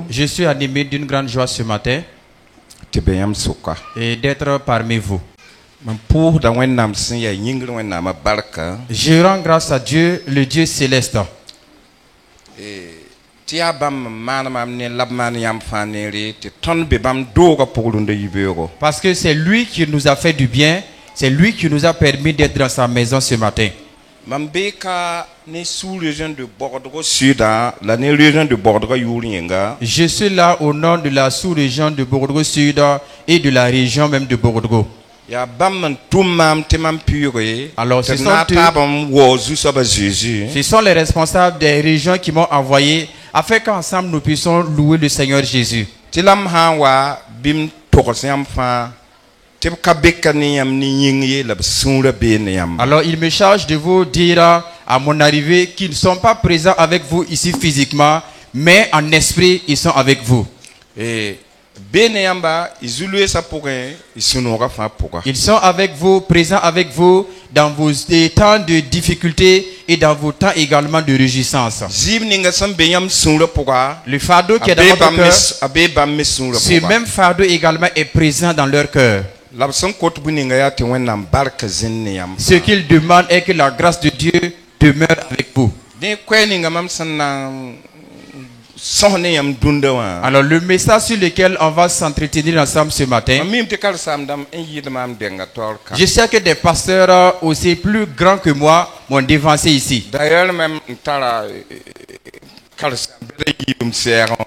Je suis animé d'une grande joie ce matin et d'être parmi vous. Je rends grâce à Dieu, le Dieu céleste. Parce que c'est lui qui nous a fait du bien, c'est lui qui nous a permis d'être dans sa maison ce matin. Je suis là au nom de la sous-région de Bordeaux Sud et de la région même de Bordeaux. Alors ce sont les responsables des régions qui m'ont envoyé afin qu'ensemble nous puissions louer le Seigneur Jésus. Alors il me charge de vous dire à mon arrivée qu'ils ne sont pas présents avec vous ici physiquement, mais en esprit ils sont avec vous. Ils sont avec vous, présents avec vous dans vos temps de difficulté et dans vos temps également de réjouissance. Le fardeau qui est dans votre cœur, ce même fardeau également est présent dans leur cœur. Ce qu'ils demandent est que la grâce de Dieu demeure avec vous. Alors le message sur lequel on va s'entretenir ensemble ce matin, je sais que des pasteurs aussi plus grands que moi m'ont dévancé ici.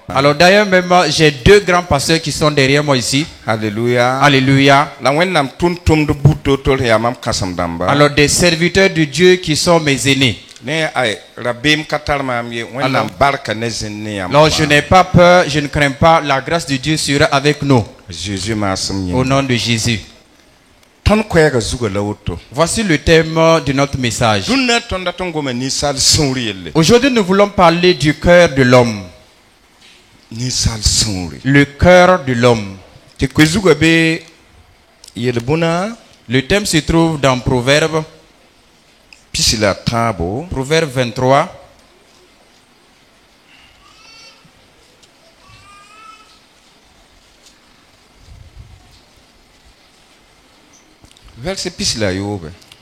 Alors d'ailleurs même j'ai deux grands pasteurs qui sont derrière moi ici. Alléluia. Alléluia. Alors des serviteurs de Dieu qui sont mes aînés. Alors je n'ai pas peur, je ne crains pas, la grâce de Dieu sera avec nous. Au nom de Jésus. Voici le thème de notre message. Aujourd'hui nous voulons parler du cœur de l'homme. Le cœur de l'homme. Le thème se trouve dans Proverbe. Proverbe 23.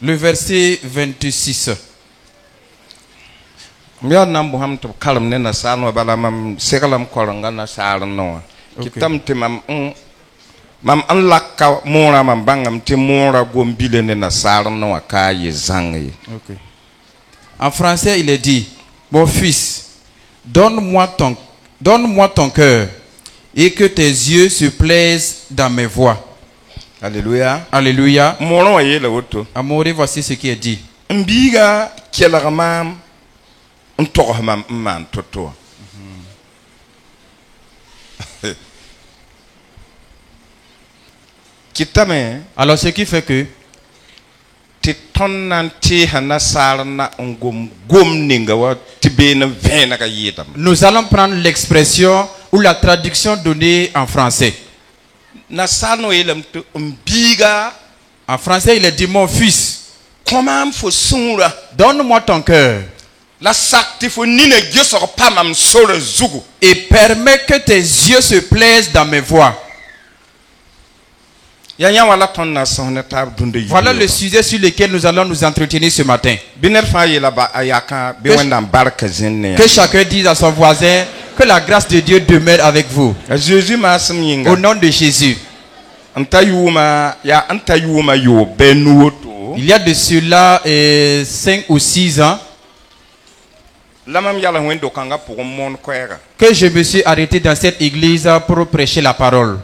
Le verset 26. En français, il est dit: mon fils, donne-moi ton cœur et que tes yeux se plaisent dans mes voies. Alléluia. Alléluia. Amoureux, voici ce qui est dit. Alors ce qui fait que nous allons prendre l'expression ou la traduction donnée en français. En français, il est dit: mon fils, donne-moi ton cœur et permets que tes yeux se plaisent dans mes voies. Voilà le sujet sur lequel nous allons nous entretenir ce matin. Que chacun dise à son voisin que la grâce de Dieu demeure avec vous. Au nom de Jésus. Il y a de cela 5 ou 6 ans que je me suis arrêté dans cette église pour prêcher la parole.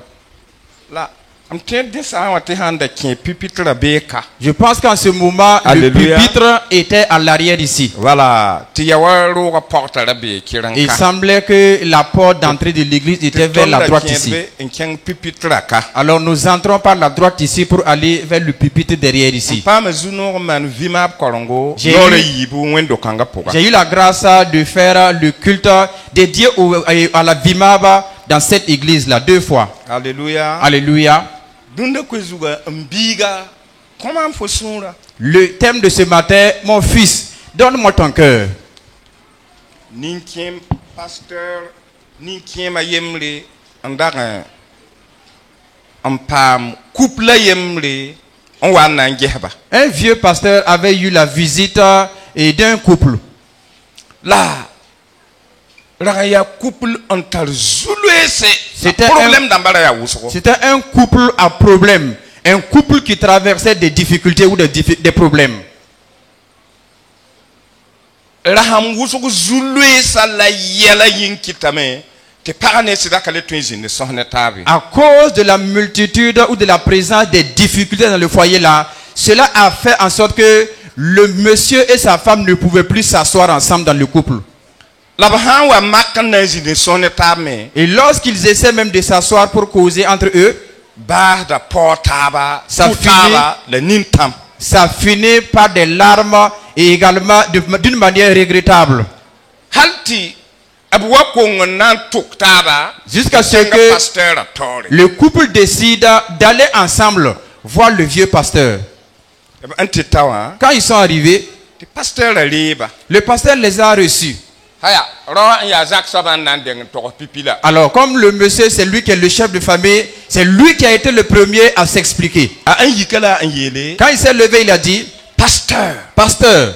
Je pense qu'en ce moment, le pupitre était à l'arrière ici. Voilà. Il semblait que la porte d'entrée de l'église était vers la droite ici. Alors nous entrons par la droite ici pour aller vers le pupitre derrière ici. J'ai eu la grâce de faire le culte dédié à la Vimab dans cette église-là 2 fois. Alléluia. Alléluia. Le thème de ce matin: mon fils, donne-moi ton cœur. Pasteur Nikiema Yemle, Andara, Ampam, couple Yemle, on va n'engageba. Un vieux pasteur avait eu la visite d'un couple. Là, il y a un couple entre Zulu, c'était problème d'Ambalaya Wousso. C'était un couple à problème. Un couple qui traversait des difficultés ou des problèmes. Raham Wousso Zulu, ça la yela yinkitame. À cause de la multitude ou de la présence des difficultés dans le foyer là, cela a fait en sorte que le monsieur et sa femme ne pouvaient plus s'asseoir ensemble dans le couple. Et lorsqu'ils essaient même de s'asseoir pour causer entre eux, ça finit par des larmes et également d'une manière regrettable. Jusqu'à ce que le couple décide d'aller ensemble voir le vieux pasteur. Quand ils sont arrivés, le pasteur les a reçus. Alors comme le monsieur c'est lui qui est le chef de famille, c'est lui qui a été le premier à s'expliquer. Quand il s'est levé, il a dit: Pasteur,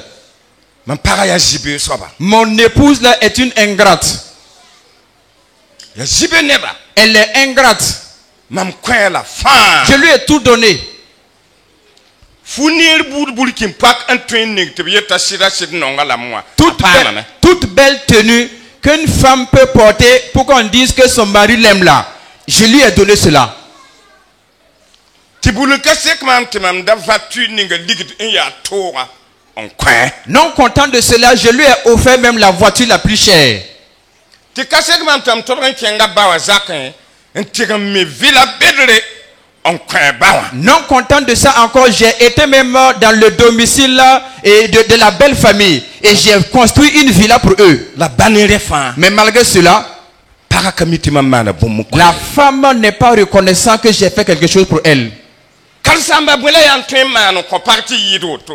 mon épouse là est une ingrate. Elle est ingrate. Je lui ai tout donné. Toute belle tenue qu'une femme peut porter pour qu'on dise que son mari l'aime là. Je lui ai donné cela. Non content de cela, je lui ai offert même la voiture la plus chère. Non content de ça encore, j'ai été même dans le domicile et de la belle famille. Et j'ai construit une villa pour eux. Mais malgré cela, la femme n'est pas reconnaissante que j'ai fait quelque chose pour elle.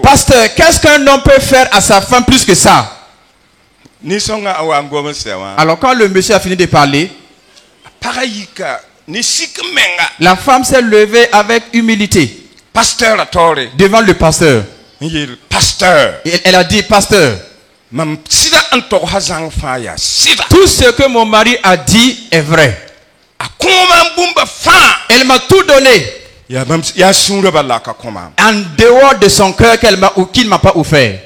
Pasteur, qu'est-ce qu'un homme peut faire à sa femme plus que ça? Alors quand le monsieur a fini de parler, la femme s'est levée avec humilité devant le pasteur. Et elle a dit: Pasteur, tout ce que mon mari a dit est vrai. Elle m'a tout donné. En dehors de son cœur qu'il ne m'a pas offert.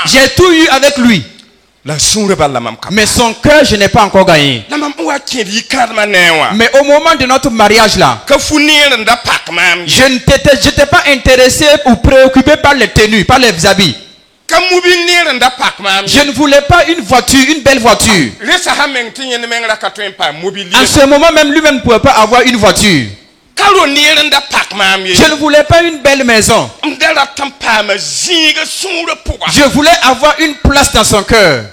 J'ai tout eu avec lui. Mais son cœur, je n'ai pas encore gagné. Mais au moment de notre mariage là, je n'étais pas intéressé ou préoccupé par les tenues, par les habits. Je ne voulais pas une voiture, une belle voiture. En ce moment même, lui-même ne pouvait pas avoir une voiture. Je ne voulais pas une belle maison. Je voulais avoir une place dans son cœur.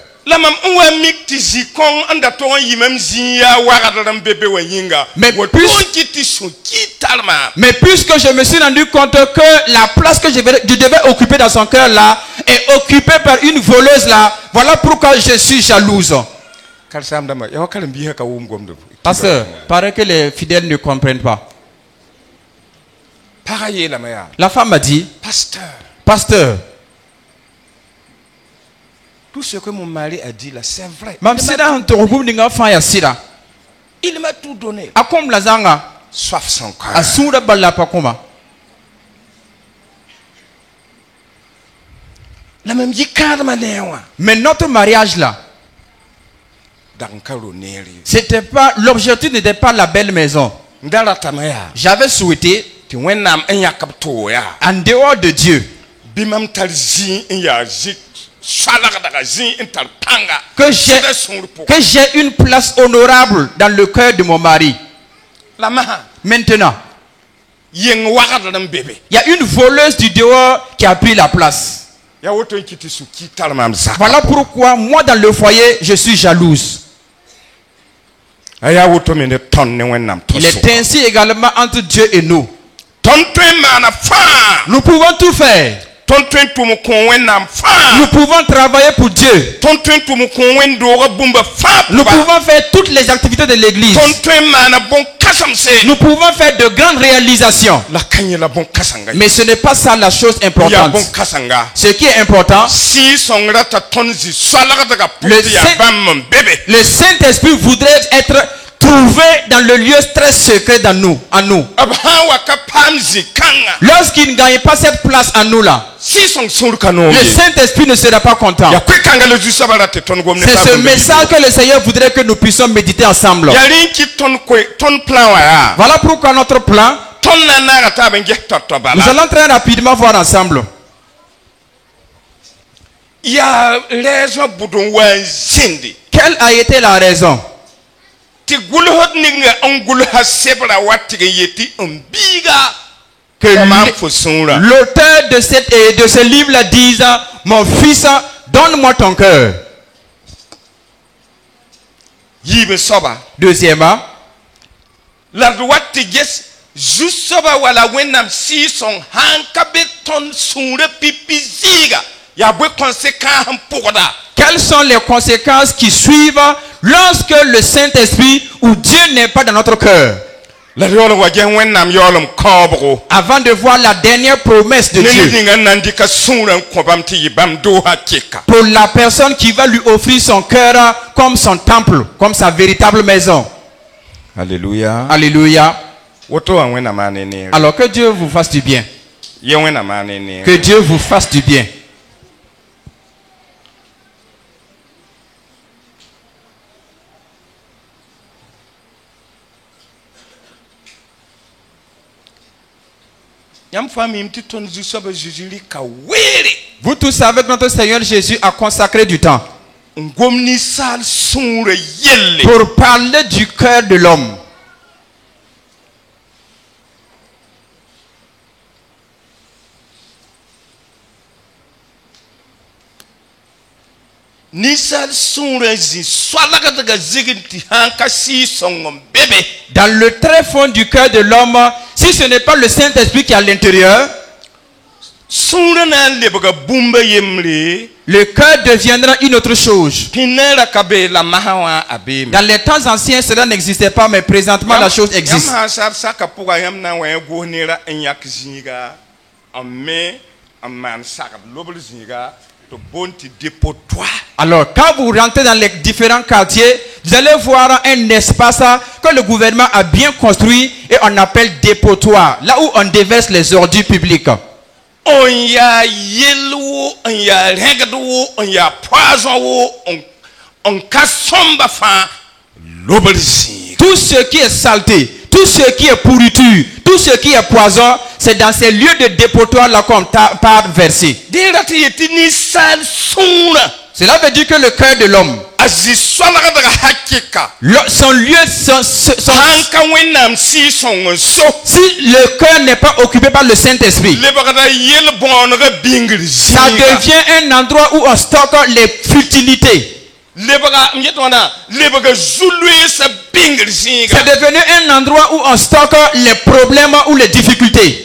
Mais puisque je me suis rendu compte que la place que je devais occuper dans son cœur là est occupée par une voleuse là, voilà pourquoi je suis jalouse. Pasteur, paraît que les fidèles ne comprennent pas. La femme m'a dit: Pasteur, tout ce que mon mari a dit là, c'est vrai. Il m'a tout donné. Sauf son cœur. Mais notre mariage là, l'objectif n'était pas la belle maison. J'avais souhaité, en dehors de Dieu, que j'ai une place honorable dans le cœur de mon mari. Maintenant, il y a une voleuse du dehors qui a pris la place. Voilà pourquoi moi dans le foyer je suis jalouse. Il est ainsi également entre Dieu et nous. Nous pouvons tout faire. Nous pouvons travailler pour Dieu. Nous pouvons faire toutes les activités de l'église. Nous pouvons faire de grandes réalisations. Mais ce n'est pas ça la chose importante. Ce qui est important, le Saint-Esprit voudrait être trouvé dans le lieu très secret en nous. Lorsqu'il ne gagne pas cette place en nous là, le Saint-Esprit ne sera pas content. C'est ce message que le Seigneur voudrait que nous puissions méditer ensemble. Voilà pourquoi notre plan, nous allons très rapidement voir ensemble. Quelle a été la raison? Que l'auteur de ce livre dise: mon fils, donne-moi ton cœur. Deuxièmement, quelles sont les conséquences qui suivent lorsque le Saint-Esprit ou Dieu n'est pas dans notre cœur? Avant de voir la dernière promesse de Dieu pour la personne qui va lui offrir son cœur comme son temple, comme sa véritable maison. Alléluia. Alléluia. Alors que Dieu vous fasse du bien. Que Dieu vous fasse du bien. Vous tous savez que notre Seigneur Jésus a consacré du temps pour parler du cœur de l'homme. Dans le très fond du cœur de l'homme, si ce n'est pas le Saint-Esprit qui est à l'intérieur, le cœur deviendra une autre chose. Dans les temps anciens, cela n'existait pas, mais présentement la chose existe. Alors, quand vous rentrez dans les différents quartiers, vous allez voir un espace que le gouvernement a bien construit et on appelle dépotoir, là où on déverse les ordures publiques. Tout ce qui est saleté, tout ce qui est pourriture, tout ce qui est poison, c'est dans ces lieux de dépotoir là qu'on part verser. Cela veut dire que le cœur de l'homme, son lieu, si le cœur n'est pas occupé par le Saint-Esprit, ça devient un endroit où on stocke les futilités. C'est devenu un endroit où on stocke les problèmes ou les difficultés.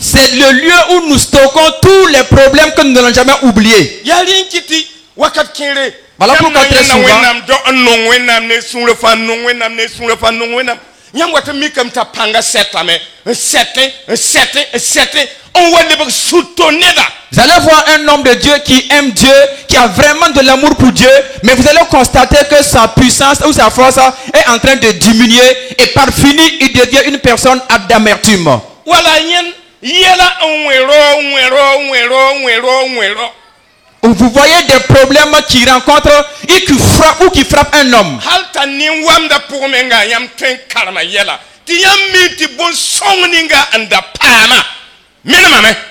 C'est le lieu où nous stockons tous les problèmes que nous n'allons jamais oublier. Voilà pourquoi très souvent, vous allez voir un homme de Dieu qui aime Dieu, qui a vraiment de l'amour pour Dieu, mais vous allez constater que sa puissance ou sa force est en train de diminuer et par finir, il devient une personne d'amertume. Vous voyez des problèmes qui rencontrent et qui frappent un homme.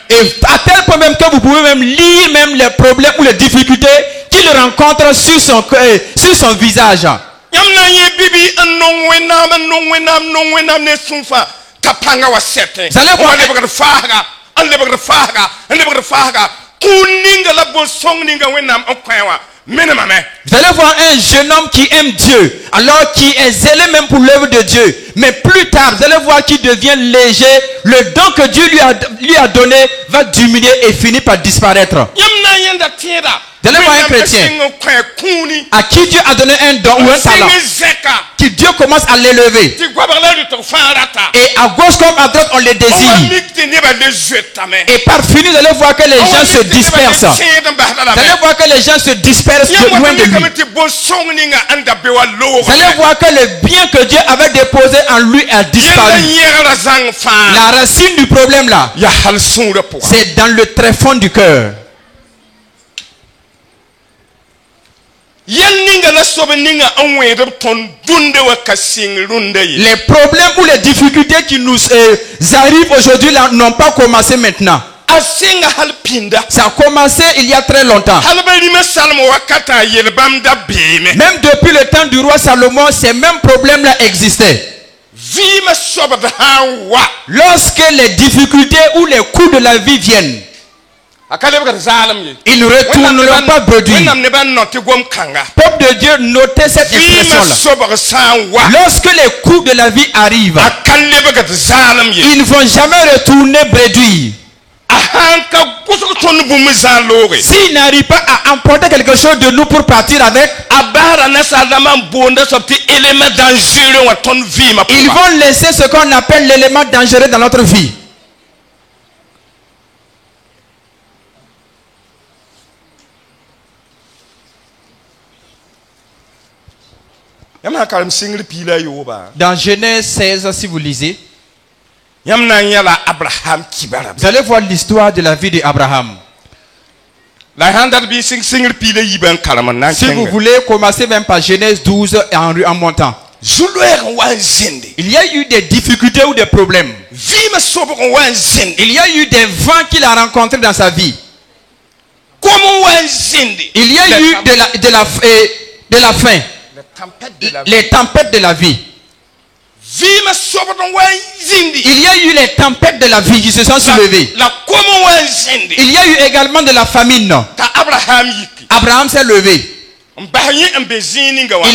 Et à tel point même que vous pouvez même lire même les problèmes ou les difficultés qu'il rencontre sur son visage. Vous allez voir. Vous allez voir un jeune homme qui aime Dieu, alors qui est zélé même pour l'œuvre de Dieu. Mais plus tard, vous allez voir qu'il devient léger. Le don que Dieu lui a donné va diminuer et finir par disparaître. Vous allez voir un chrétien à qui Dieu a donné un don ou un talent, qui Dieu commence à l'élever. Et à gauche comme à droite, on les désigne. Et par fini, vous allez voir que les gens se dispersent. Vous allez voir que les gens se dispersent de loin de lui. Vous allez voir que le bien que Dieu avait déposé en lui a disparu. La racine du problème là, c'est dans le tréfonds du cœur. Les problèmes ou les difficultés qui nous arrivent aujourd'hui là n'ont pas commencé maintenant. Ça a commencé il y a très longtemps. Même depuis le temps du roi Salomon, ces mêmes problèmes là existaient. Lorsque les difficultés ou les coups de la vie viennent, ils ne retourneront pas bredouille. Peuple de Dieu, notez cette expression-là. Lorsque les coups de la vie arrivent, ils ne vont jamais retourner bredouille. S'ils n'arrivent pas à emporter quelque chose de nous pour partir avec, ils vont laisser ce qu'on appelle l'élément dangereux dans notre vie. Dans Genèse 16, si vous lisez, vous allez voir l'histoire de la vie d'Abraham. Si vous voulez commencer même par Genèse 12 en montant. Il y a eu des difficultés ou des problèmes. Il y a eu des vents qu'il a rencontrés dans sa vie. Il y a eu de la faim. Les tempêtes de la vie. Il y a eu les tempêtes de la vie qui se sont soulevées. Il y a eu également de la famine. Abraham s'est levé. Il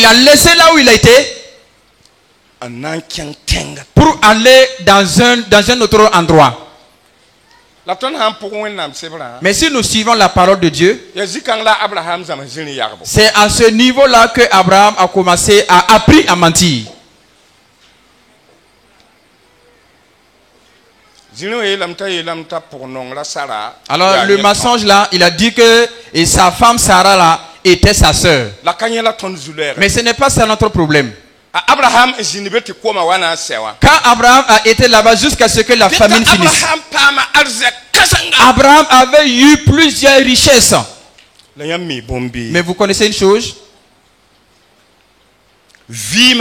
a laissé là où il était pour aller dans un autre endroit. Mais si nous suivons la parole de Dieu, c'est à ce niveau-là que Abraham a appris à mentir. Alors le mensonge là, il a dit que sa femme Sarah là était sa sœur. Mais ce n'est pas ça notre problème. Quand Abraham a été là-bas jusqu'à ce que la famine finisse, Abraham avait eu plusieurs richesses. Mais vous connaissez une chose? Les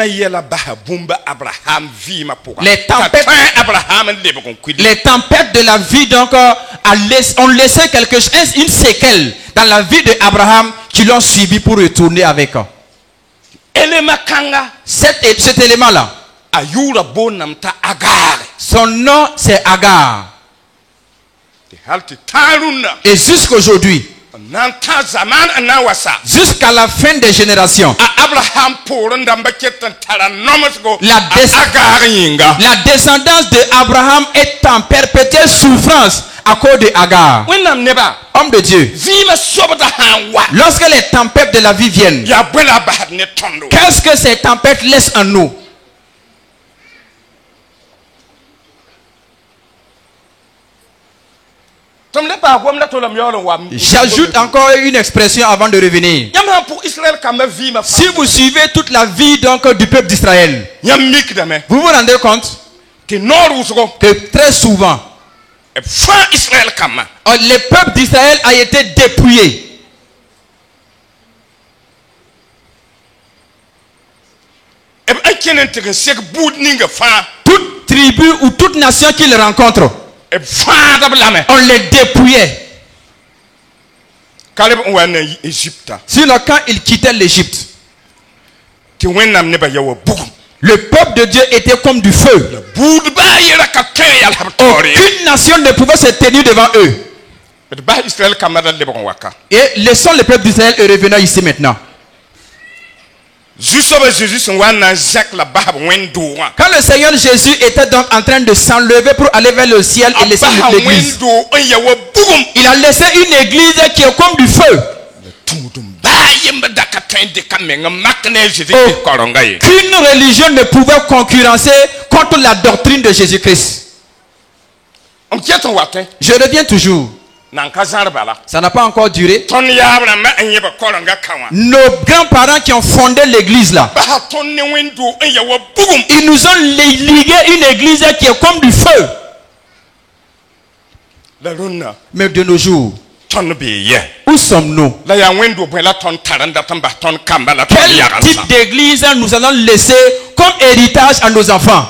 tempêtes de la vie donc ont laissé une séquelle dans la vie d'Abraham qui l'ont suivi pour retourner avec eux. Cet élément-là, son nom c'est Agar. Et jusqu'aujourd'hui, jusqu'à la fin des générations, la descendance d'Abraham est en perpétuelle souffrance à cause de Agar. Homme de Dieu, lorsque les tempêtes de la vie viennent, qu'est-ce que ces tempêtes laissent en nous? J'ajoute encore une expression avant de revenir. Si vous suivez toute la vie donc du peuple d'Israël, vous vous rendez compte que très souvent le peuple d'Israël a été dépouillé. Toute tribu ou toute nation qu'ils rencontrent, on les dépouillait. Sinon, quand ils quittaient l'Égypte, le peuple de Dieu était comme du feu. Aucune nation ne pouvait se tenir devant eux. Et laissons le peuple d'Israël et revenons ici maintenant. Quand le Seigneur Jésus était donc en train de s'enlever pour aller vers le ciel et laisser l'église, il a laissé une église qui est comme du feu. Qu'une religion ne pouvait concurrencer contre la doctrine de Jésus-Christ. Je reviens toujours. Ça n'a pas encore duré. Nos grands-parents qui ont fondé l'église là, ils nous ont ligué une église qui est comme du feu. Mais de nos jours, où sommes-nous? Quel type d'église nous allons laisser comme héritage à nos enfants?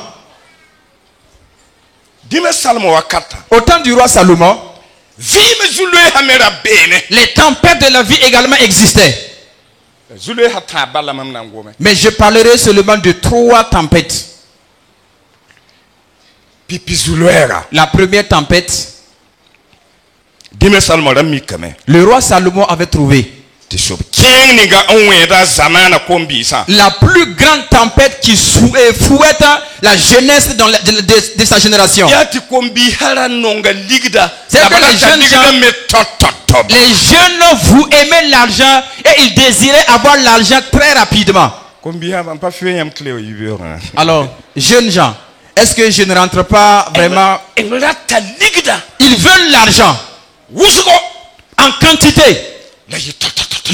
Au temps du roi Salomon, les tempêtes de la vie également existaient. Mais je parlerai seulement de 3 tempêtes. La première tempête, le roi Salomon avait trouvé la plus grande tempête qui fouette la jeunesse de sa génération. C'est que les jeunes, vous aimez l'argent et ils désiraient avoir l'argent très rapidement. Alors, jeunes gens, est-ce que je ne rentre pas vraiment? Ils veulent l'argent en quantité,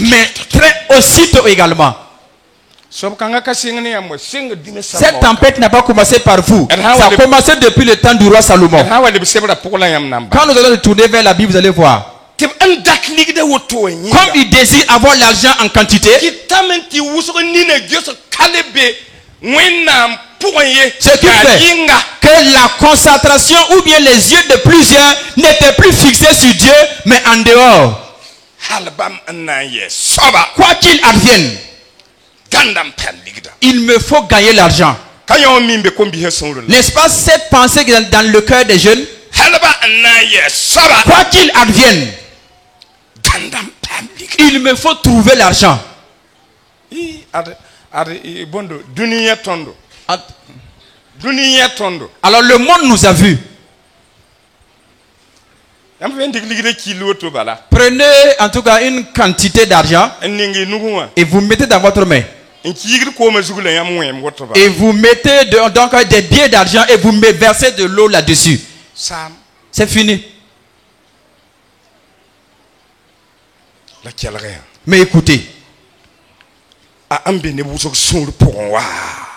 mais très aussitôt également. Cette tempête n'a pas commencé par vous. Ça a commencé depuis le temps du roi Salomon. Quand nous allons tourner vers la Bible, vous allez voir. Comme il désire avoir l'argent en quantité, ce qui fait que la concentration ou bien les yeux de plusieurs n'étaient plus fixés sur Dieu, mais en dehors. Quoi qu'il advienne, il me faut gagner l'argent. N'est-ce pas cette pensée qui est dans le cœur des jeunes? Quoi qu'il advienne, il me faut trouver l'argent. Alors le monde nous a vus. Prenez en tout cas une quantité d'argent et vous mettez dans votre main. Et vous mettez donc des billets d'argent et vous versez de l'eau là-dessus. C'est fini. Mais écoutez,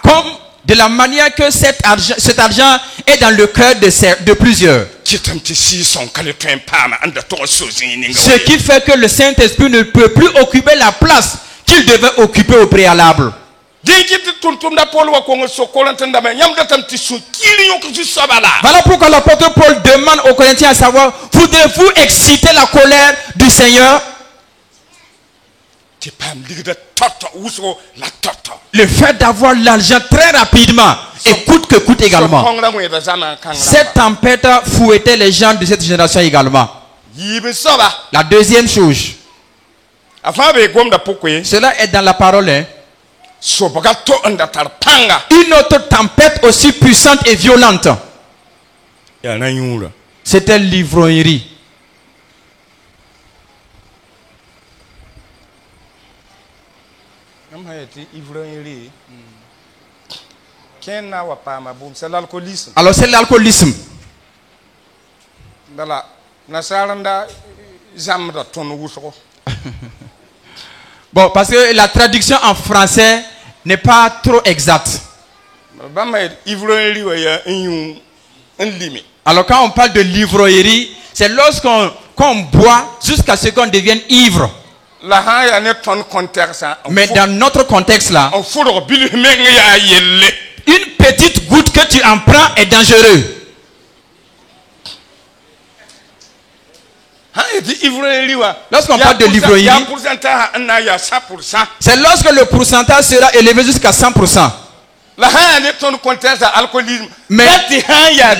comme de la manière que cet argent est dans le cœur de plusieurs, ce qui fait que le Saint-Esprit ne peut plus occuper la place qu'il devait occuper au préalable. Voilà pourquoi l'apôtre Paul demande aux Corinthiens à savoir: voudrez-vous exciter la colère du Seigneur? Le fait d'avoir l'argent très rapidement et coûte que coûte également. Cette tempête fouettait les gens de cette génération également. La deuxième chose, cela est dans la parole, hein? Une autre tempête aussi puissante et violente, c'était l'ivrognerie. Alors c'est l'alcoolisme. Bon, parce que la traduction en français n'est pas trop exacte. Alors quand on parle de l'ivrognerie, c'est lorsqu'on boit jusqu'à ce qu'on devienne ivre. Mais dans notre contexte là, une petite goutte que tu en prends est dangereux. Lorsqu'on parle de l'ivrognerie, c'est lorsque le pourcentage sera élevé jusqu'à 100%. Mais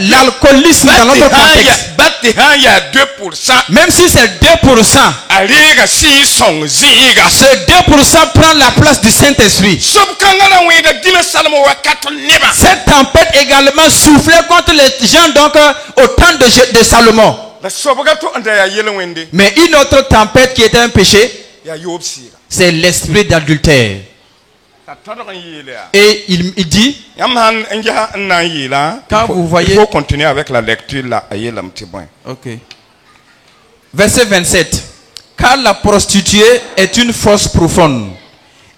l'alcoolisme dans notre contexte, tɩ sã n yaa 2%, même si c'est 2%, a reega sɩɩ-sõng zɩɩga. ce 2% prend la place du Saint-Esprit. Sob-kãngã ra wẽeda dĩnã salem wakat neba. Cette tempête également soufflait contre les gens donc au temps de Salomon. La sobga tɩ n da yaa yel-wẽnde, Mais une autre tempête qui était un péché, yaa yoob sɩɩga. c'est l'esprit d'adultère. T'a tõdg n yeele yaa. Et il dit, Yãmb sãn n ges n na n yeelã, Quand vous voyez- il faut continuer avec la lecture là, a yeelame tɩ bõe. ok. Verset 27. Car la prostituée est une fosse profonde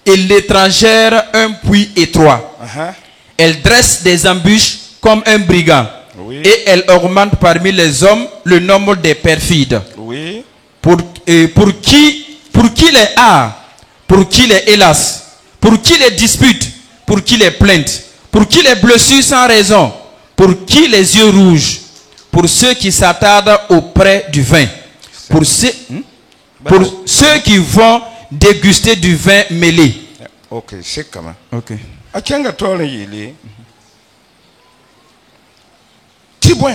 et l'étrangère un puits étroit. Aha. Elle dresse des embûches comme un brigand. Oui. Et elle augmente parmi les hommes le nombre des perfides. Oui. Pour qui les a, pour qui les hélas, pour qui les disputes, pour qui les plaintes, pour qui les blessures sans raison, pour qui les yeux rouges, pour ceux qui s'attardent auprès du vin, pour ceux qui vont déguster du vin mêlé. Ok, c'est comment. Ok. A kẽnga taoor n yeele tɩ bõe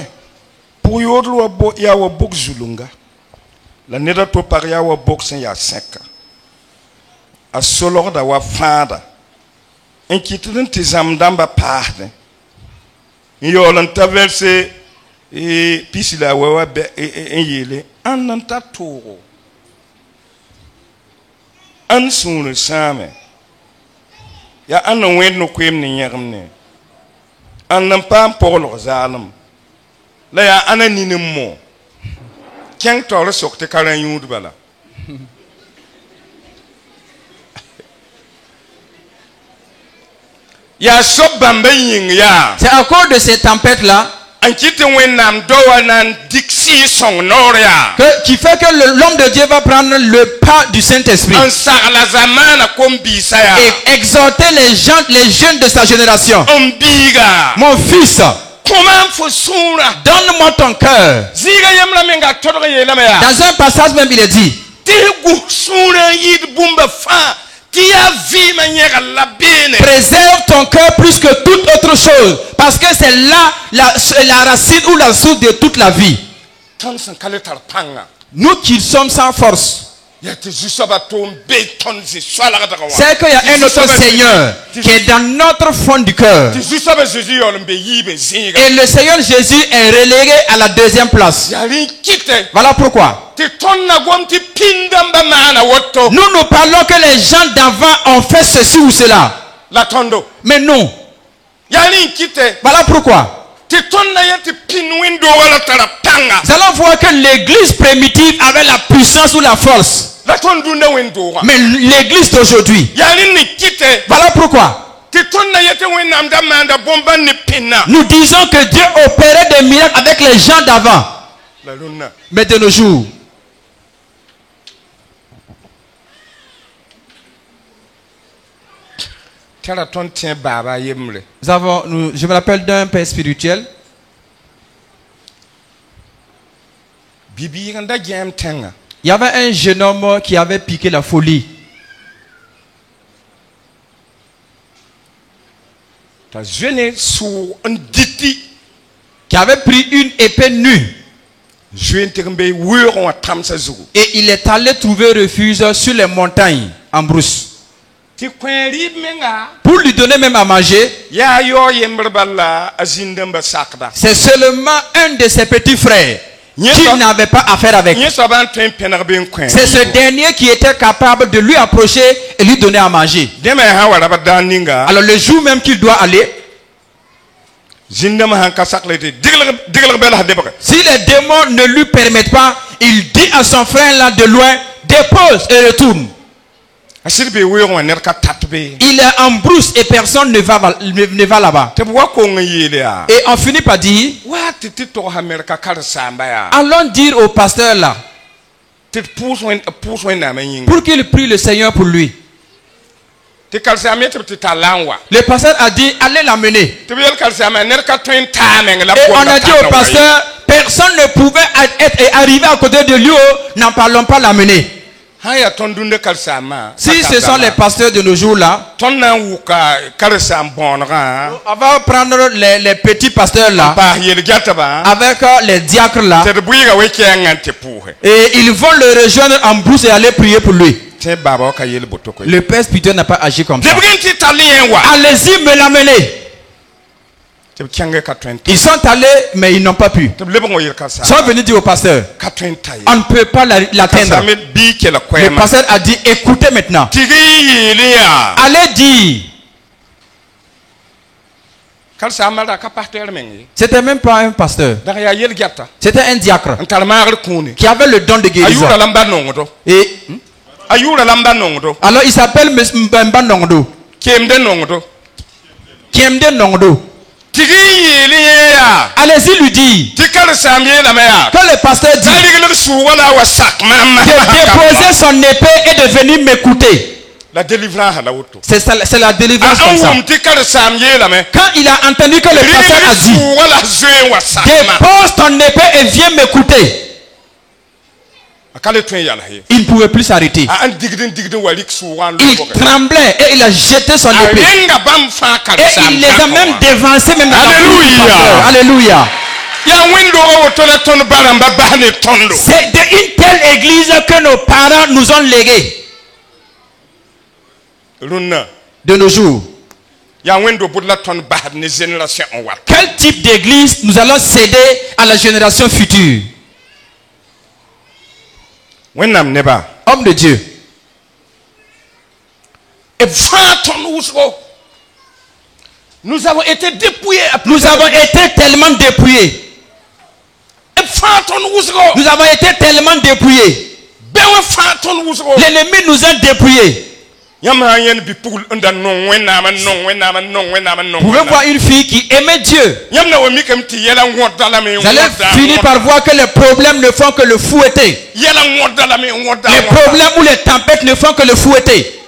pʋg yoodr yaa wa bʋg zulunga la ned a to pag yaa wa bʋg sẽn yaa sẽka a solgda wa fãada n kɩtd n tɩ zãmb dãmba paasdẽ n yaool n ta vɛrse pisi la a wa wa bɛ n yeele ãnd n ta toogo ãnd sũur sãame yaa ãnd n wẽnd no-koeem ne yẽgem ne ãnd n paam poglg zaalem la yaa ãna nin n mo kẽng taoor sok tɩ ka rã yũud bala yaa sob bãmba yĩng yaa C'est à cause de ces tempêtes-là n kɩt tɩ wẽnnaam do wa na n dik sɩɩ-sõng noor yaa qui fait que l'homme de Dieu va prendre le pas du Saint-Esprit n sagla zamaana kom-biisã yaa et exhorter les jeunes de sa génération. n biiga Mon fils, kõma n fo sũurã donne-moi ton cœur. zɩɩga yembrã menga tõdg yeelame yaa Dans un passage même, il est dit, tɩ gus sũurã n yɩɩd bũmba fãa tɩ yaa vɩɩmã yẽgl la beene préserve ton cœur plus que toute autre chose, parce que c'est là la racine ou la source de toute la vie. tõnd sẽn ka le tar pãnga Nous qui sommes sans force, yaa tɩ zu-soabã tʋʋm be tõnd zĩ-soalgdg wã c'est qu'il y a un autre Seigneur qui est dans notre fond du cœur. tɩ zu-soabã Jésus yaool n be yiibẽ zĩiga Et le Seigneur Jésus est relégué à la deuxième place. yaa rẽ kɩtɛ Voilà pourquoi. tɩ tõnd na gom tɩ pĩn dãmbã maana woto Nous parlons que les gens d'avant ont fait ceci ou cela. la tõndo Mais non. yaa rẽ kɩtɛ Voilà pourquoi. tɩ tõnd na yẽ tɩ pĩn wẽn-doogã la tara pãnga Nous allons voir que l'église primitive avait la puissance ou la force. la tõnd dũnã wẽn-doogã Mais l'église d'aujourd'hui, yaa rẽ ne kɩtɛ voilà pourquoi. tɩ tõnd na yẽ tɩ wẽnnaam da maanda bõmbã ne pĩnã Nous disons que Dieu opérait des miracles avec les gens d'avant. la rũnnã Mais de nos jours, tɩ ra tõnd tẽ baaba a yembre je me rappelle d'un père spirituel. bibiig n da gẽem tẽngã Il y avait un jeune homme qui avait piqué la folie. t'a zoe ne sʋʋg n dɩti Qui avait pris une épée nue. zoe n tɩg n be weoogẽ wã tãmsã zugu Et il est allé trouver refuge sur les montagnes en brousse. tɩ kõe rɩɩb menga Pour lui donner même à manger, yaa yaoo yembr bala a zĩn-dãmbã sakda c'est seulement un de ses petits frères qui n'avait pas affaire avec. yẽ soabã n tõe n pẽneg be n kõe C'est ce dernier qui était capable de lui approcher et lui donner à manger. dẽme sã wa rab dãan ninga Alors le jour même qu'il doit aller, zĩn-dãmbã sãn ka sakle tɩ dɩglg bɛls debge si les démons ne lui permettent pas, il dit à son frère là de loin, dépose et retourne. a sɩd bee weoogẽ wã ned ka tat be Il est en brousse et personne ne va là-bas. tɩ b wa kong n yeele yaa Et on finit par dire, waa tɩ tɩ togsa merka karen-sãamba yaa allons dire au pasteur là, tɩ d pʋʋs wẽnnaamã yĩnga pour qu'il prie le Seigneur pour lui. tɩ karen-sãam yẽ tɩ b tɩ tar la n wa Le pasteur a dit, allez l'amener. tɩ b yel karen-sãambã ned ka tõe n taa meng la Et on a dit au pasteur, personne ne pouvait être arrivé à côté de lui, n'en parlons pas l'amener. Si ce sont les pasteurs de nos jours là, on va prendre les petits pasteurs là, avec les diacres là, et ils vont le rejoindre en brousse et aller prier pour lui. Le père spirituel n'a pas agi comme ça. Allez-y, me l'amener. Ils sont allés, mais ils n'ont pas pu. Ils sont venus dire au pasteur, on ne peut pas l'atteindre. Le pasteur a dit, écoutez maintenant. Allez dire. C'était même pas un pasteur. C'était un diacre qui avait le don de guérison. Et alors il s'appelle Mbemba Nongdo. Kiemde Nongdo. Allez-y lui dire que le pasteur dit de déposer son épée et de venir m'écouter. C'est la délivrance comme ça. Quand il a entendu que le pasteur a dit dépose ton épée et viens m'écouter, il ne pouvait plus s'arrêter. Il tremblait et il a jeté son épée. Et il les a même dévancés même dans la Alléluia. Alléluia. C'est d'une telle église que nos parents nous ont légué. De nos jours. Quel type d'église nous allons céder à la génération future? Homme de Dieu. Nous avons été dépouillés. Nous avons été tellement dépouillés. Nous avons été tellement dépouillés. L'ennemi nous a dépouillés. Vous pouvez voir une fille qui aimait Dieu. Vous allez finir par voir que les problèmes ne font que le fouetter. Les problèmes ou les tempêtes ne font que le fouetter.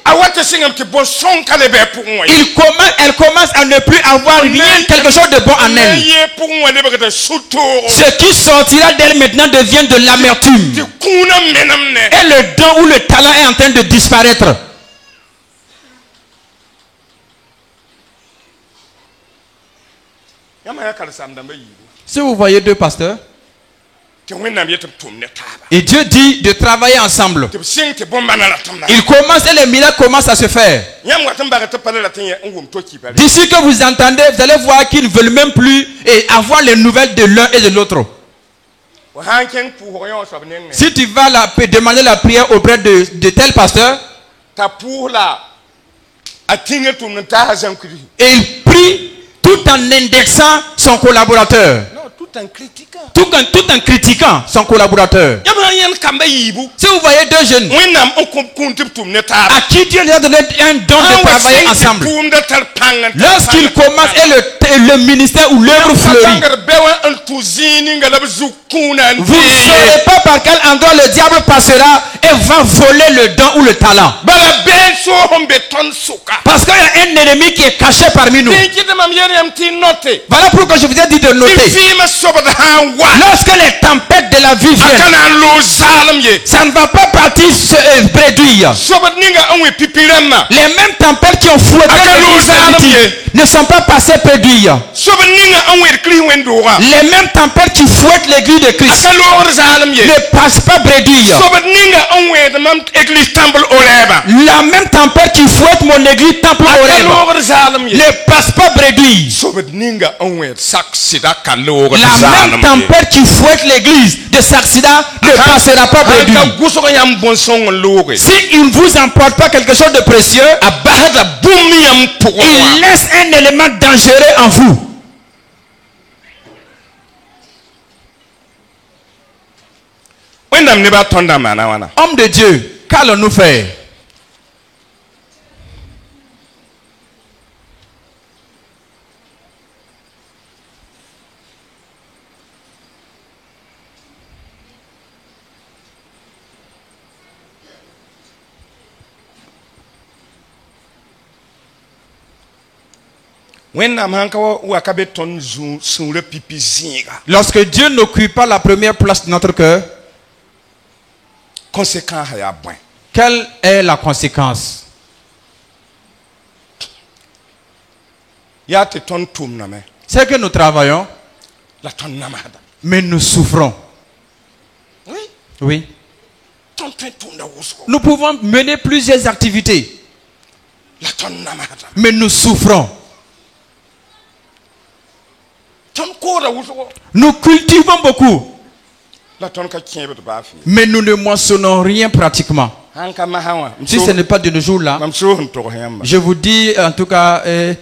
Elle commence à ne plus avoir rien, quelque chose de bon en elle. Ce qui sortira d'elle maintenant devient de l'amertume. Et le don ou le talent est en train de disparaître. Si vous voyez deux pasteurs, et Dieu dit de travailler ensemble, il commence et les miracles commencent à se faire. D'ici que vous entendez, vous allez voir qu'ils ne veulent même plus avoir les nouvelles de l'un et de l'autre. Si tu vas demander la prière auprès de tel pasteur, et il prie tout en indexant son collaborateur. Non, tout en critiquant son collaborateur. Si vous voyez deux jeunes à qui Dieu leur a donné un don de travailler ensemble, lorsqu'ils commencent et le ministère ou l'œuvre fleurit, vous ne saurez pas par quel endroit le diable passera et va voler le don ou le talent. Parce qu'il y a un ennemi qui est caché parmi nous. Voilà pourquoi je vous ai dit de noter. Lorsque les tempêtes de la vie viennent, ça ne va pas partir se réduire. Les mêmes tempêtes qui ont fouetté l'église ne sont pas passées réduire. Les mêmes tempêtes qui fouettent l'église de Christ ne passent pas réduire. La même tempête qui fouette mon église temple Horeb ne passe pas réduire. La même tempête qui fouette l'église de Saxida ne passera pas réduire. Si il ne vous emporte pas quelque chose de précieux, il laisse un élément dangereux en vous. Homme de Dieu, qu'allons-nous faire? Lorsque Dieu n'occupe pas la première place de notre cœur, Quelle est la conséquence? Ya te ton tum na me. C'est que nous travaillons, La ton namada. mais nous souffrons. Oui. Oui. Ton tum na wusko. Nous pouvons mener plusieurs activités, La ton namada. mais nous souffrons. Ton ko da wusko. Nous cultivons beaucoup, La ton ka kien bet ba fi. mais nous ne moissonnons rien pratiquement. Hanka ma hawa. Si ce n'est pas de nos jours là, Mam so hun to hemba. je vous dis en tout cas un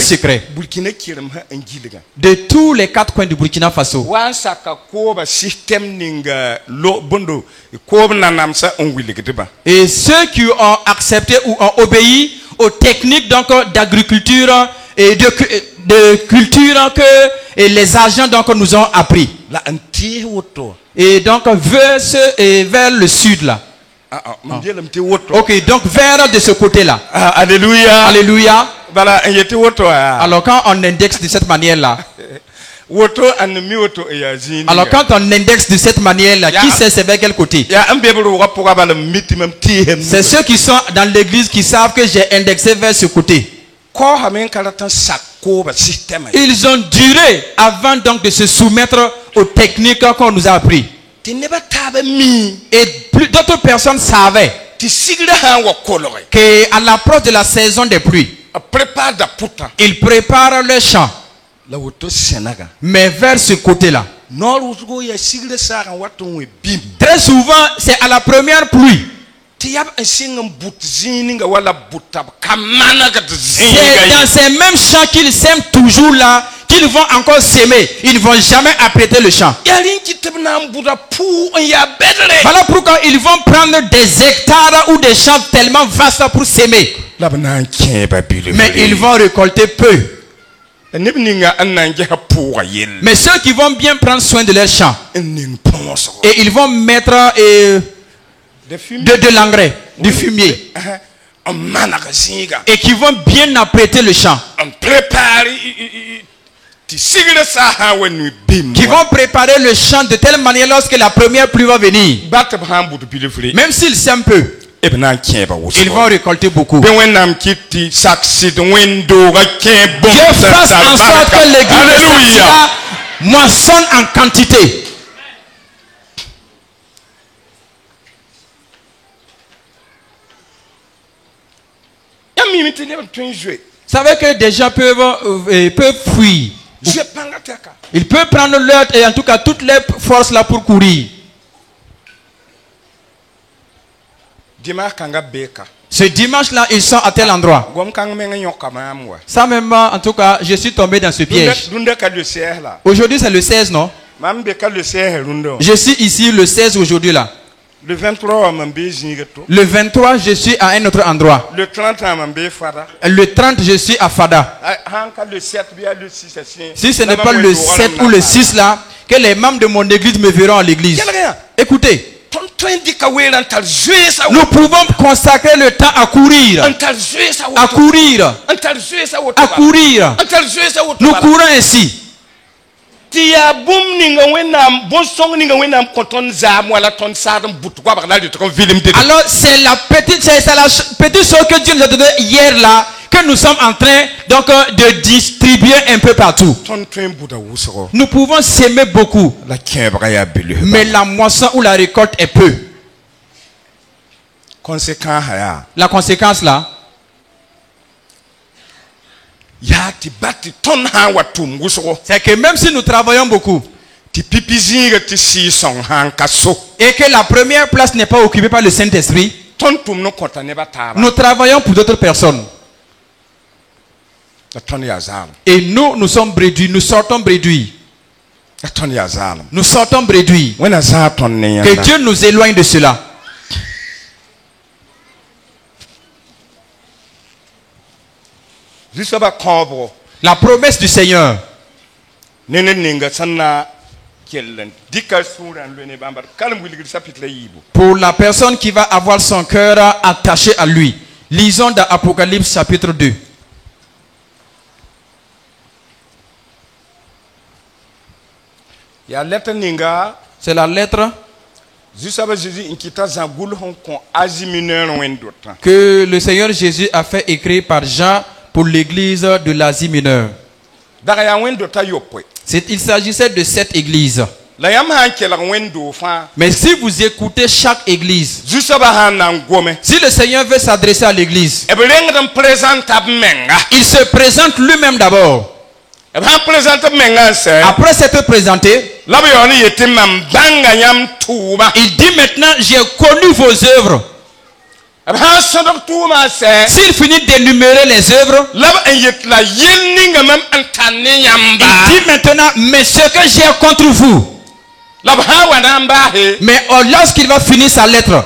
secret. Burkina kirim ha angiliga. De tous les 4 coins du Burkina Faso, Wan saka ko ba system ninga lo bondo ko na namsa onwilige ba. et ceux qui ont accepté ou ont obéi aux techniques donc d'agriculture et de culture que et les agents donc nous ont appris. La anti woto. Et donc vers le sud là. Ok, donc vers de ce côté là. Alléluia. Alléluia. Bala yete woto. Alors quand on indexe de cette manière là. Woto an mi woto ya zini. Alors quand on indexe de cette manière là, qui sait c'est vers quel côté? C'est ceux qui sont dans l'église qui savent que j'ai indexé vers ce côté. Ils ont duré avant donc de se soumettre aux techniques qu'on nous a appris. Et d'autres personnes savaient qu'à l'approche de la saison des pluies, ils préparent leur champ. Mais vers ce côté-là, très souvent, c'est à la première pluie. C'est dans ces mêmes champs qu'ils sèment toujours là, qu'ils vont encore s'aimer. Ils ne vont jamais apprêter le champ. Voilà pourquoi ils vont prendre des hectares ou des champs tellement vastes pour s'aimer. Mais ils vont récolter peu. Mais ceux qui vont bien prendre soin de leurs champs, et ils vont mettre de l'engrais, du fumier, et qui vont bien apprêter le champ, qui vont préparer le champ de telle manière lorsque la première pluie va venir, même s'ils s'aiment peu, ils vont récolter beaucoup. Dieu fasse en sorte que l'église moissonne en quantité. Vous savez que des gens peuvent fuir. Ils peuvent prendre leur, et en tout cas toutes les forces là pour courir. Ce dimanche là, ils sont à tel endroit. Ça même, en tout cas, je suis tombé dans ce piège. Aujourd'hui c'est le 16, non? Je suis ici le 16 aujourd'hui là. Le 23, je suis à un autre endroit. Le 30, le 30, je suis à Fada. Si ce n'est pas le 7 ou le 6 là, que les membres de mon église me verront à l'église. Écoutez, nous pouvons consacrer le temps à courir. À courir. À courir. Nous courons ainsi. Alors c'est la petite chose que Dieu nous a donnée hier là, que nous sommes en train donc de distribuer un peu partout. Nous pouvons s'aimer beaucoup, mais la moisson ou la récolte est peu. La conséquence là, c'est que même si nous travaillons beaucoup et que la première place n'est pas occupée par le Saint-Esprit, nous travaillons pour d'autres personnes. Et nous sommes bréduits, nous sortons bréduits. Nous sortons bréduits. Que Dieu nous éloigne de cela. La promesse du Seigneur. Pour la personne qui va avoir son cœur attaché à lui. Lisons dans Apocalypse chapitre 2. C'est la lettre que le Seigneur Jésus a fait écrire par Jean pour l'église de l'Asie mineure. Il s'agissait de cette église. Mais si vous écoutez chaque église, si le Seigneur veut s'adresser à l'église, il se présente lui-même d'abord. Après s'être présenté, il dit maintenant, j'ai connu vos œuvres. S'il finit d'énumérer les œuvres, il dit maintenant, mais ce que j'ai contre vous. Mais lorsqu'il va finir sa lettre,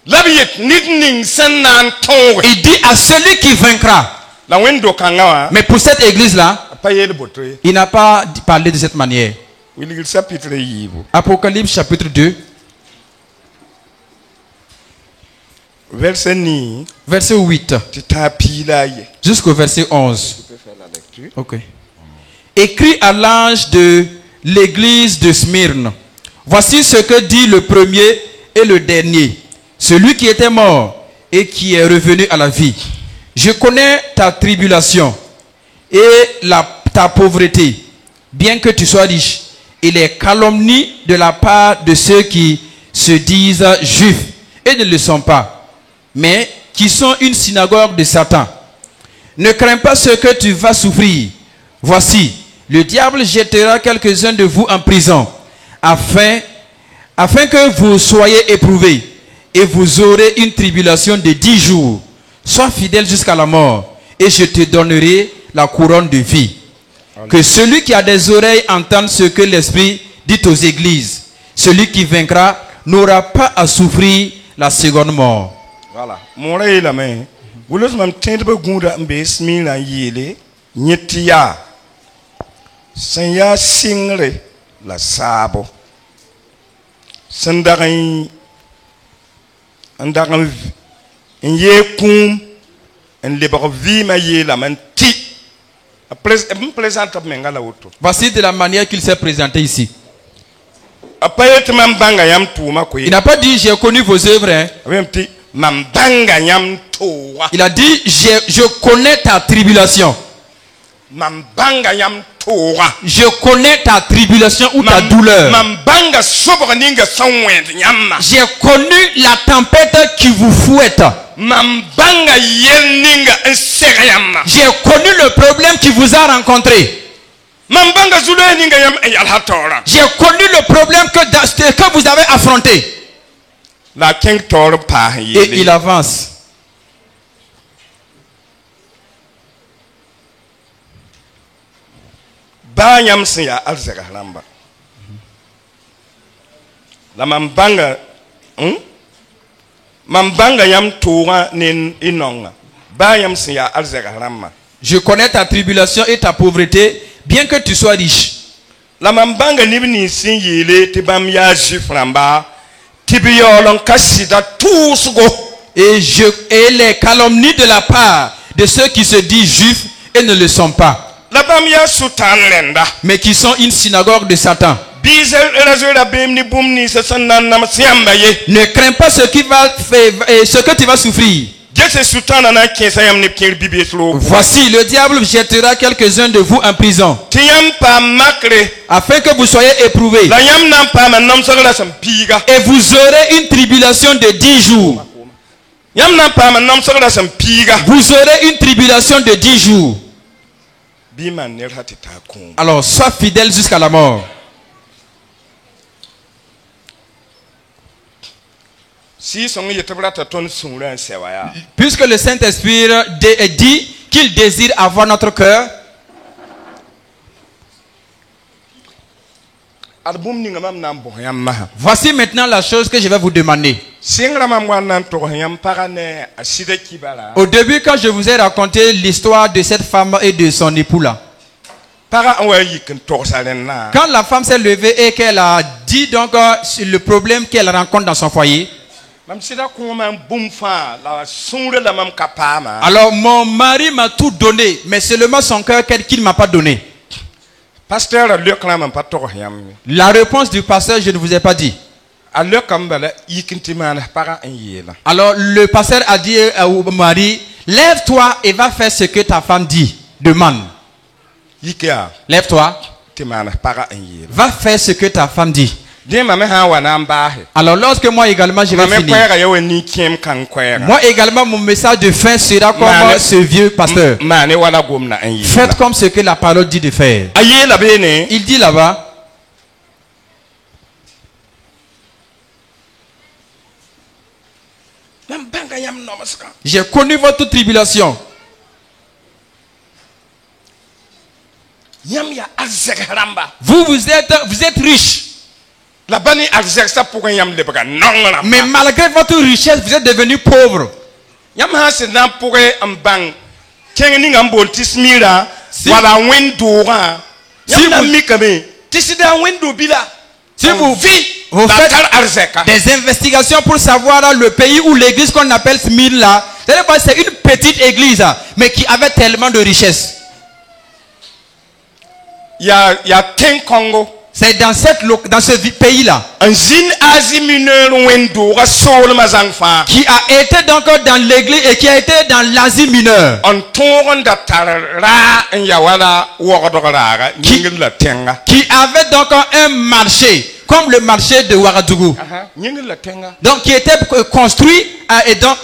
il dit à celui qui vaincra. Mais pour cette église-là, il n'a pas parlé de cette manière. Apocalypse chapitre 2. Verset 8 jusqu'au verset 11. Okay. Écrit à l'ange de l'église de Smyrne. Voici ce que dit le premier et le dernier, celui qui était mort et qui est revenu à la vie. Je connais ta tribulation et ta pauvreté, bien que tu sois riche, et les calomnies de la part de ceux qui se disent juifs et ne le sont pas, mais qui sont une synagogue de Satan. Ne crains pas ce que tu vas souffrir. Voici, le diable jettera quelques-uns de vous en prison, afin que vous soyez éprouvés, et vous aurez une tribulation de 10 jours. Sois fidèle jusqu'à la mort, et je te donnerai la couronne de vie. Que celui qui a des oreilles entende ce que l'Esprit dit aux églises. Celui qui vaincra n'aura pas à souffrir la seconde mort. Voilà. Mon rêve la main. Vous le savez, t'es gunda mbesmi na yele nyetia. Sanya singre la sabo. Sandarin andaran yekum en lebarvi ma yela man ti. Voici de la manière qu'il s'est présenté ici. Il n'a pas dit j'ai connu vos œuvres. Hein. Il a dit je connais ta tribulation. Je connais ta tribulation ou ta douleur. J'ai connu la tempête qui vous fouette. J'ai connu le problème qui vous a rencontré. J'ai connu le problème que vous avez affronté. Et il avance. La mambanga yam toura nin inonga ba yam siya alzega ramma. Je connais ta tribulation et ta pauvreté, bien que tu sois riche. La mambanga nibni sin yele tibam ya jiframba tibiyolon kasida tousgo. Et les calomnies de la part de ceux qui se disent juifs et ne le sont pas, mais qui sont une synagogue de Satan. Ne crains pas ce que tu vas souffrir. Voici, le diable jettera quelques-uns de vous en prison, afin que vous soyez éprouvés. Et vous aurez une tribulation de 10 jours. Vous aurez une tribulation de 10 jours. Alors, sois fidèle jusqu'à la mort. Puisque le Saint-Esprit dit qu'il désire avoir notre cœur, voici maintenant la chose que je vais vous demander. Au début, quand je vous ai raconté l'histoire de cette femme et de son époux là, quand la femme s'est levée et qu'elle a dit donc le problème qu'elle rencontre dans son foyer, alors mon mari m'a tout donné, mais seulement son cœur qu'il ne m'a pas donné. La réponse du pasteur, je ne vous ai pas dit. Alors comme bala yikintimana para en yela. Alors le pasteur a dit au mari, lève-toi et va faire ce que ta femme dit, demande. Yikia Lève-toi, timana para en yela. va faire ce que ta femme dit. Dia mame ha wana mbahe. Alors lorsque moi également je vais Mame finir. kwera yawe ni kiem kan kwera. Moi également mon message de fin sera comme ce vieux pasteur. Mane wala gomna en yela. Faites comme ce que la parole dit de faire. Ayela bene. Il dit là-bas, Nambanga yam nomaska. j'ai connu votre tribulation. Yam ya azek haramba. Vous êtes riche. La bani azek sa pour yam lebra non la. Mais malgré votre richesse, vous êtes devenu pauvre. Yam ha se na pour en bang. Kengi ngambol tismira Si- wala wendora. Si Yam na vous- mikame. Tisida wendo bila. Si vous la faites tar arzeka. des investigations pour savoir le pays où l'église qu'on appelle Smyrna, c'est une petite église, mais qui avait tellement de richesse. Ya ten Congo. C'est dans ce pays-là Un zin Asie mineure wendora sol mazangfa. qui a été donc dans l'église et qui a été dans l'Asie mineure. On tourne da tarara en yawala wordorara nyingil la tenga. Qui avait donc un marché, comme le marché de Ouagadougou. Nyingil la tenga. Donc qui était construit et donc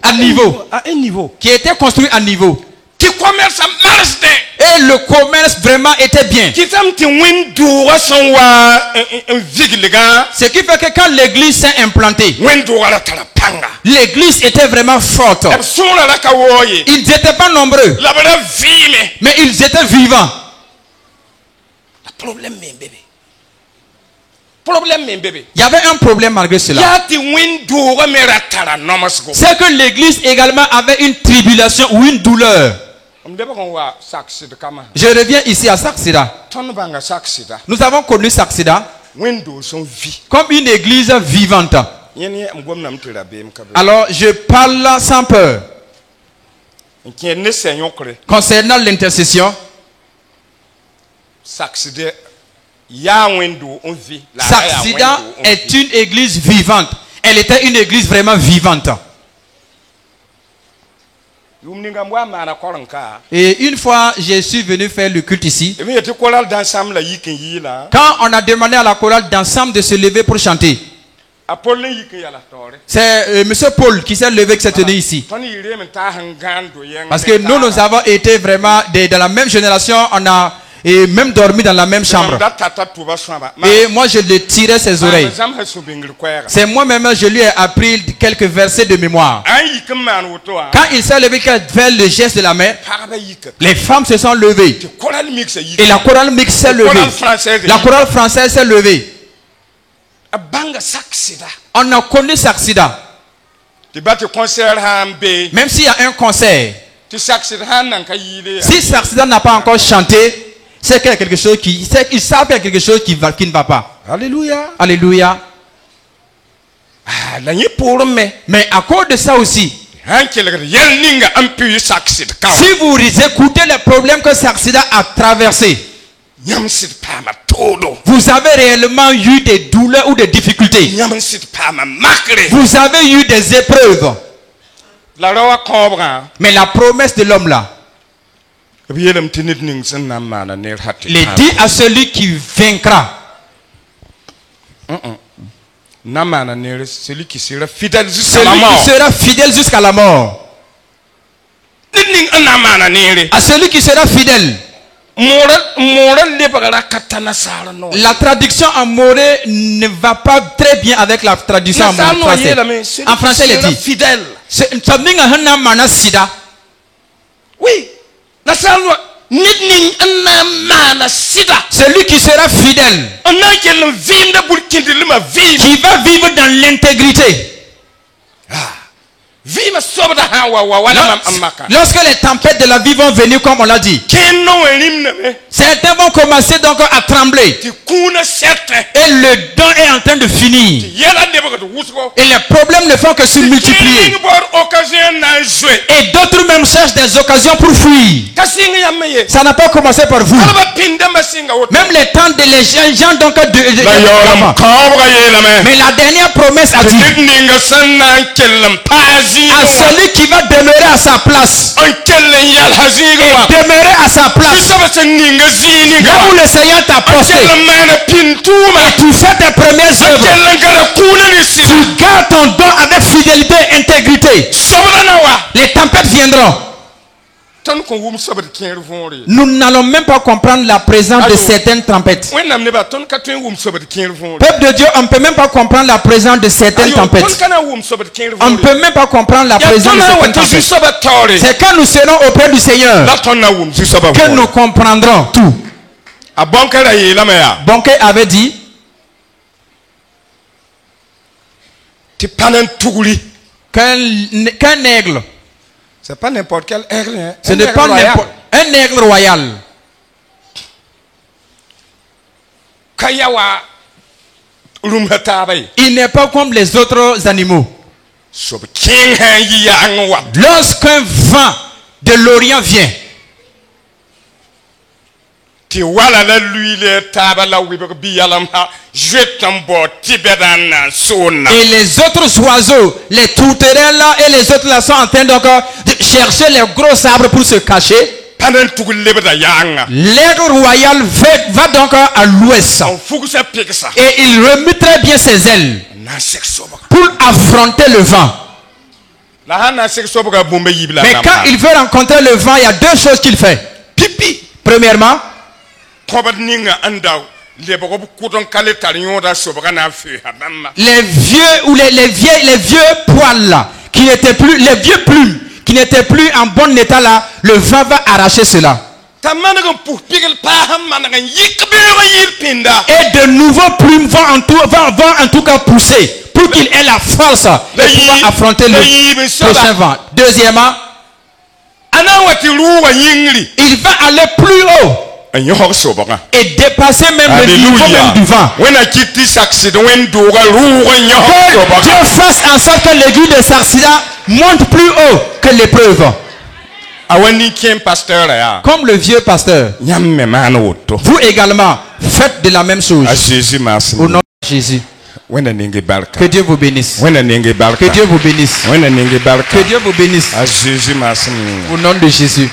à niveau. À un niveau. Qui était construit à niveau. Qui commerce marche de. Et le commerce vraiment était bien. Qui t'aime ti wendora son wa un vigliga. Ce qui fait que quand l'église s'est implantée, Wendora la talapanga. l'église était vraiment forte. Absola la kawoye. Ils n'étaient pas nombreux, La bala vime. mais ils étaient vivants. Problème men bébé. Problème men bébé. Il y avait un problème malgré cela. Ya ti wendora meratara nomasgo. C'est que l'église également avait une tribulation ou une douleur. On deba kon wa saksi de kama. Je reviens ici à Saksida. Ton banga saksi da. Nous avons connu Saksida Wendo son vie. comme une église vivante. Yeni mgom na mtira be mkabe. Alors je parle sans peur Qui ne seigneur kre. concernant l'intercession. Saksi de ya wendo on vie. Saksida est une église vivante. Elle était une église vraiment vivante. Et une fois, je suis venu faire le culte ici. Quand on a demandé à la chorale d'ensemble de se lever pour chanter, c'est M. Paul qui s'est levé, qui s'est tenu ici. Parce que nous avons été vraiment dans la même génération, on a même dormi dans la même chambre. Et moi, je le tirais ses oreilles. C'est moi-même, je lui ai appris quelques versets de mémoire. Quand il s'est levé, qu'il a fait le geste de la main, les femmes se sont levées. Et la chorale mixte s'est levée. La chorale française s'est levée. On a connu Saksida. Même s'il y a un concert, si Saksida n'a pas encore chanté, c'est qu'il y a quelque chose ils savent qu'il y a quelque chose qui ne va pas. Alléluia. Alléluia. Mais à cause de ça aussi, si vous écoutez les problèmes que Saksida a traversés, vous avez réellement eu des douleurs ou des difficultés. Vous avez eu des épreuves. Mais la promesse de l'homme là, il dit à celui qui vaincra, celui qui sera fidèle jusqu'à la mort. À celui qui sera fidèle. La traduction en moré ne va pas très bien avec la traduction en français. En français, il dit fidèle. Oui. Celui qui sera fidèle, qui va vivre dans l'intégrité. Lorsque les tempêtes de la vie vont venir, comme on l'a dit, certains vont commencer donc à trembler. Et le don est en train de finir. yɛla nebg d wʋsgo Et les problèmes ne font que se multiplier. bor occasion na n zoe Et d'autres même cherchent des occasions pour fuir. ka sɩng yãmb ye Ça n'a pas commencé par vous. alba pĩndãmbã sɩnga woto Même les temps de les gens donc de la yaoolem d'avant. kaoobga yeelame Mais la dernière promesse a tɩ dit ned ninga sẽn na n kell n paa à zĩigẽ celui qui va demeurer à sa place. n kell n yalsa zĩigẽ wã Demeurer à sa place. soab sẽn ninga zĩig ninga Là où le Seigneur t'a n posté. kell n maana pĩn tʋʋma Et tu fais tes premières n œuvres. kell n gara kũuna ne sɩda Garde ton don avec fidélité et intégrité. sobda na wa Les tempêtes viendront. tõnd kõ wʋm sobd kẽer võore Nous n'allons même pas comprendre la présence de certaines tempêtes. wẽnnaam nebã tõnd ka tõe n wʋm sobd kẽer võore Peuple de Dieu, on ne peut même pas comprendre la présence de certaines tõnd tempêtes. ka na n wʋm sobd kẽer On ne võore peut même pas comprendre la yaa présence tõnd de na n wa certaines tɩ tempêtes. zu-soabã taoore C'est quand nous serons auprès du Seigneur la tõnd na n wʋm zu-soabã que nous võore comprendrons tout. a bõnka ra yeelame yaa Bonquet avait dit tɩ pa n tugri qu'un aigle, c'est pas n'importe quel aigle hein. ce n'est pas n'importe un aigle royal, ka ya wa rũmsa taaba ye il n'est pas comme les autres animaux. sob kẽng sã n yi yaang wa Lorsqu'un vent de l'Orient vient, tɩ wala la luiile taaba la wɩbg bɩ-yalmsã zoet n bao tɩ bɛda n na n soonna et les autres oiseaux, les tourterelles là et les autres là sont en train donc de chercher les gros arbres pour se cacher. pa n tug lebda yaanga L'aigle royal va donc à l'ouest n fugsa pɩgsa et il remue très bien ses ailes n na n sek sobga pour affronter le vent. la sãn na n sek sobga bũmba yib la Mais quand il veut rencontrer le vent, il y a deux choses qu'il fait. pipi Premièrement, kõbd ninga n da lebg b kʋd n ka le tar yõoda sobga na n feesa bãmba les vieux ou les vieux poils là, qui n'étaient plus, les vieux plumes qui n'étaient plus en bon état là, le vent va arracher cela. t'a maneg n pus pigl paa sẽn maneg n yik beoogã yɩl pĩnda Et de nouveaux plumes vont en tout cas pousser pour qu'il ait la force de pouvoir affronter le prochain vent. Deuxièmement, a na n wa tɩ rʋʋga yĩngri il va aller plus haut n yõsg sobga et dépasser même le niveau même du vent. wẽnna kɩt tɩ saksd wẽnd dooga rʋʋg n yõsg Que sobga Dieu fasse en sorte que l'aiguille de Sarsida monte plus haut que l'épreuve. a wa nin-kẽen pasteur yaa Comme le vieux pasteur, yãmb me maan woto vous également faites de la même chose. a jésus maasem Au nom de Jésus. wẽnna ning barka Que Dieu vous bénisse. wẽnna ning barka Que Dieu vous bénisse. wẽnna ning barka Que Dieu vous bénisse. a jésus maasem Au nom de Jésus.